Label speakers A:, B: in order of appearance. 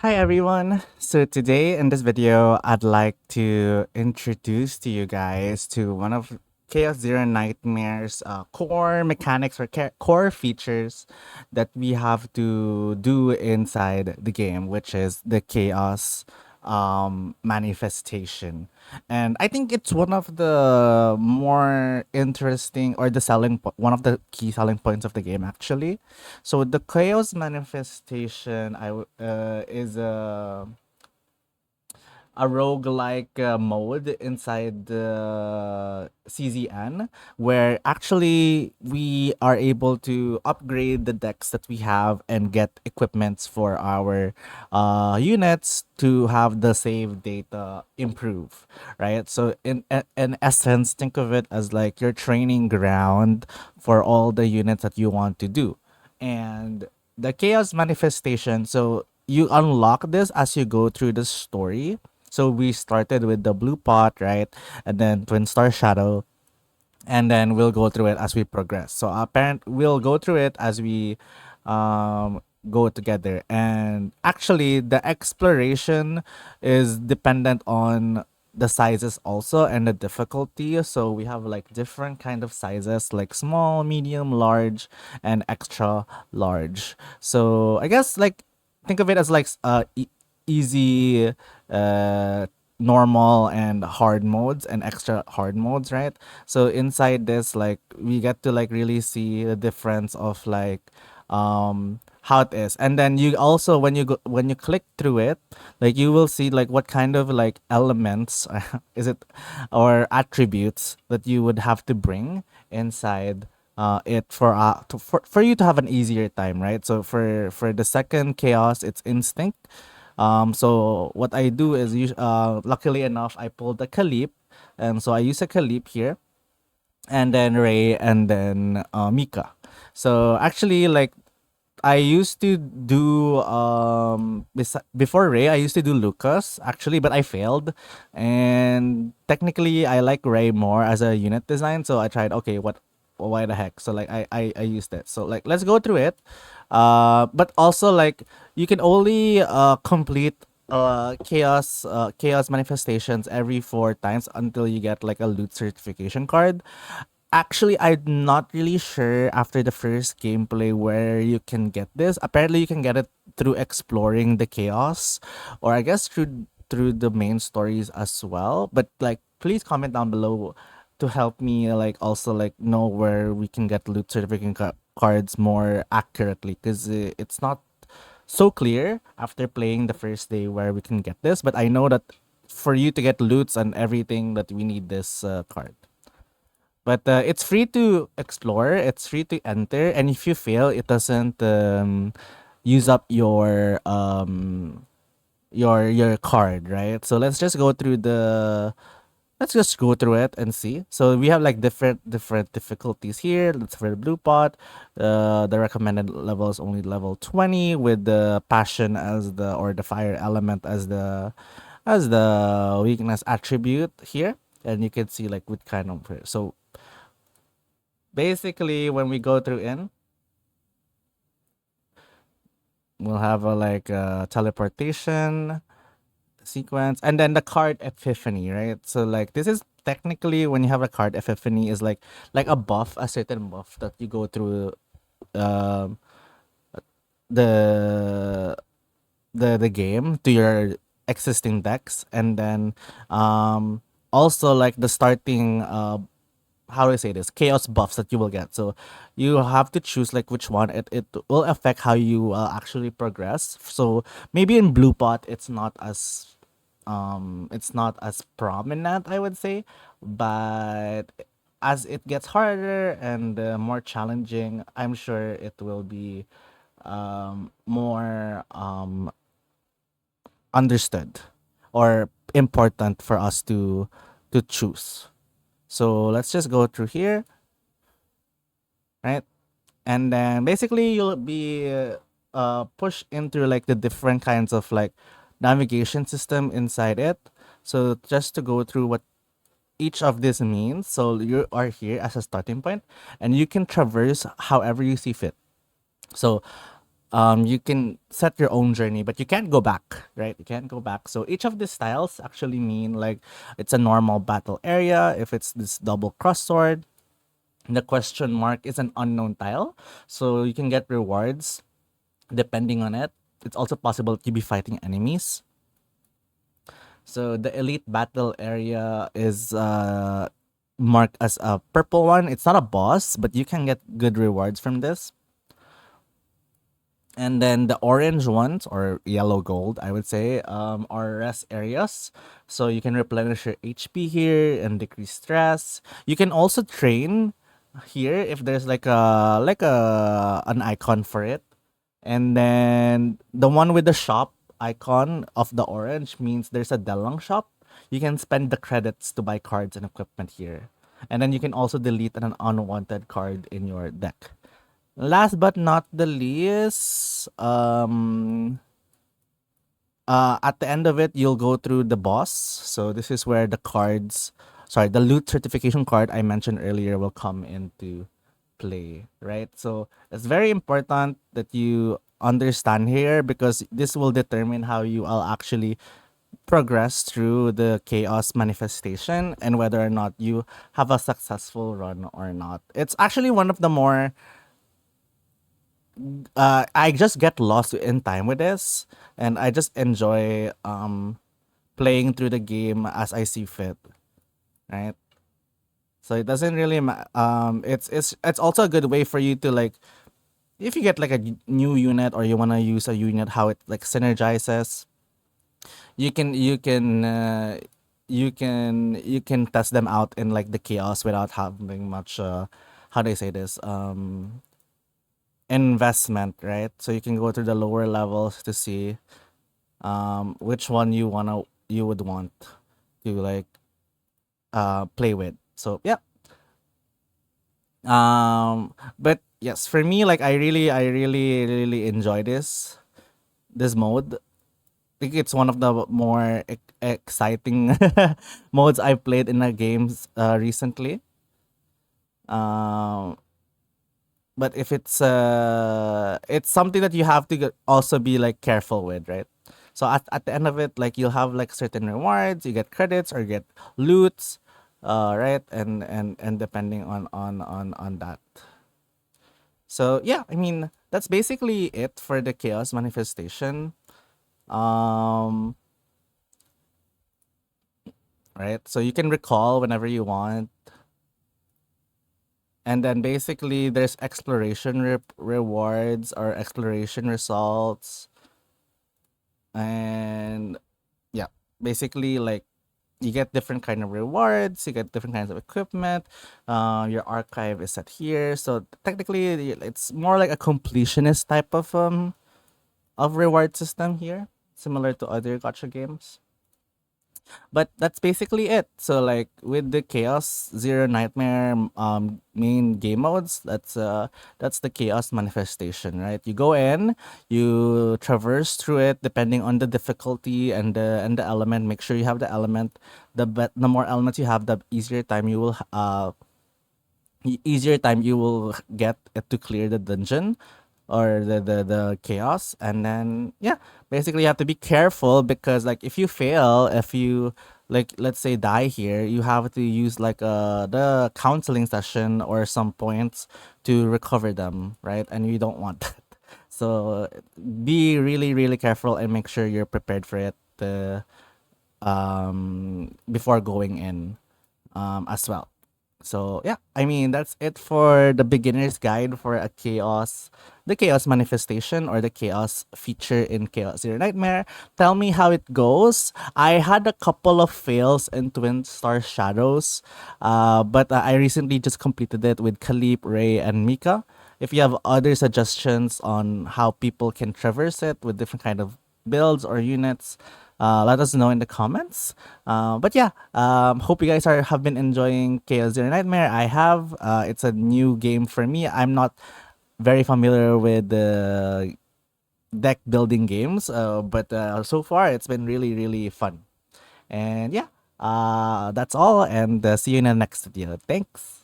A: Hi everyone. So today in this video, I'd like to introduce to you guys to one of Chaos Zero Nightmare's core mechanics or core features that we have to do inside the game, which is the chaos manifestation. And I think it's one of the more interesting or one of the key selling points of the game actually. So the chaos manifestation is a roguelike mode inside the CZN where actually we are able to upgrade the decks that we have and get equipments for our units to have the save data improve, right? So in essence, think of it as like your training ground for all the units that you want to do. And the chaos manifestation, so you unlock this as you go through the story. So we started with the blue pot, right? And then twin star shadow, and then we'll go through it as we progress. So we'll go through it as we go together. And actually the exploration is dependent on the sizes also and the difficulty. So we have like different kind of sizes like small, medium, large, and extra large. So I guess like think of it as like easy, uh normal and hard modes and extra hard modes, right? So inside this, like we get to like really see the difference of like how it is. And then you also when you click through it, like you will see like what kind of like elements is it or attributes that you would have to bring inside it for you to have an easier time, right? So for the second chaos, it's instinct. So what I do is, luckily enough, I pulled a Kalip, and so I use a Kalip here, and then Ray, and then Mika. So actually, like I used to do before Ray, I used to do Lucas actually, but I failed, and technically I like Ray more as a unit design. So I tried. Okay, what? Why the heck? So like I used it. So like let's go through it. But also like you can only complete chaos manifestations every 4 times until you get like a loot certification card. Actually, I'm not really sure after the first gameplay where you can get this. Apparently, you can get it through exploring the chaos, or I guess through the main stories as well. But like, please comment down below to help me like also like know where we can get loot certificate cards more accurately, because it's not so clear after playing the first day where we can get this. But I know that for you to get loots and everything, that we need this card. But it's free to explore. It's free to enter, and if you fail, it doesn't use up your card, right? So let's just go through it and see. So we have like different difficulties here. Let's for the blue pot. The recommended level is only level 20 with the passion as the fire element as the weakness attribute here. And you can see like what kind of, so basically when we go through in, we'll have a like teleportation sequence, and then the card epiphany, right? So like this is technically when you have a card epiphany is like a buff, a certain buff that you go through um the the game to your existing decks. And then also like the starting how do I say this, chaos buffs that you will get. So you have to choose like which one. It will affect how you actually progress. So maybe in blue pot it's not as prominent, I would say, but as it gets harder and more challenging, I'm sure it will be more understood or important for us to choose. So let's just go through here, right? And then basically you'll be pushed into like the different kinds of like navigation system inside it. So just to go through what each of this means. So you are here as a starting point, and you can traverse however you see fit. So you can set your own journey, but you can't go back, right? You can't go back. So each of these styles actually mean like it's a normal battle area. If it's this double cross sword, the question mark is an unknown tile. So you can get rewards depending on it. It's also possible to be fighting enemies. So the elite battle area is marked as a purple one. It's not a boss, but you can get good rewards from this. And then the orange ones, or yellow gold, I would say, are rest areas. So you can replenish your HP here and decrease stress. You can also train here if there's like a an icon for it. And then the one with the shop icon of the orange means there's a Delong shop. You can spend the credits to buy cards and equipment here. And then you can also delete an unwanted card in your deck. Last but not the least, at the end of it, you'll go through the boss. So this is where the loot certification card I mentioned earlier will come into play, right? So it's very important that you understand here because this will determine how you will actually progress through the chaos manifestation and whether or not you have a successful run or not. It's actually one of the more I just get lost in time with this, and I just enjoy playing through the game as I see fit, right? So it doesn't really it's also a good way for you to like if you get like a new unit or you want to use a unit how it like synergizes, you can test them out in like the chaos without having much how do I say this investment, right? So you can go to the lower levels to see which one you would want to like play with. So yeah. But yes, for me, like I really enjoy this mode. I think it's one of the more exciting modes I've played in the games recently. Um, but if it's something that you have to also be like careful with, right? So at the end of it, like you'll have like certain rewards, you get credits or get loots, right? And depending on that. So yeah, I mean that's basically it for the chaos manifestation. Um, right? So you can recall whenever you want. And then basically there's exploration rewards or exploration results. And yeah, basically like you get different kind of rewards, you get different kinds of equipment. Your archive is set here. So technically it's more like a completionist type of reward system here, similar to other gacha games. But that's basically it. So like with the chaos zero nightmare main game modes, that's the chaos manifestation, right? You go in, you traverse through it depending on the difficulty and the element. Make sure you have the element. The more elements you have, the easier time you will get it to clear the dungeon or the chaos. And then yeah, basically you have to be careful because like if you fail, if you like let's say die here, you have to use like the counseling session or some points to recover them, right? And you don't want that. So be really careful and make sure you're prepared for it before going in as well. So yeah, I mean that's it for the beginner's guide for the chaos manifestation or the chaos feature in Chaos Zero Nightmare. Tell me how it goes. I had a couple of fails in Twin Star Shadows, but I recently just completed it with Khalip, Ray, and Mika. If you have other suggestions on how people can traverse it with different kind of builds or units, let us know in the comments. But yeah, hope you guys have been enjoying Chaos Zero Nightmare. I have. It's a new game for me. I'm not very familiar with the deck building games, but so far it's been really fun. And yeah, that's all. And see you in the next video. Thanks.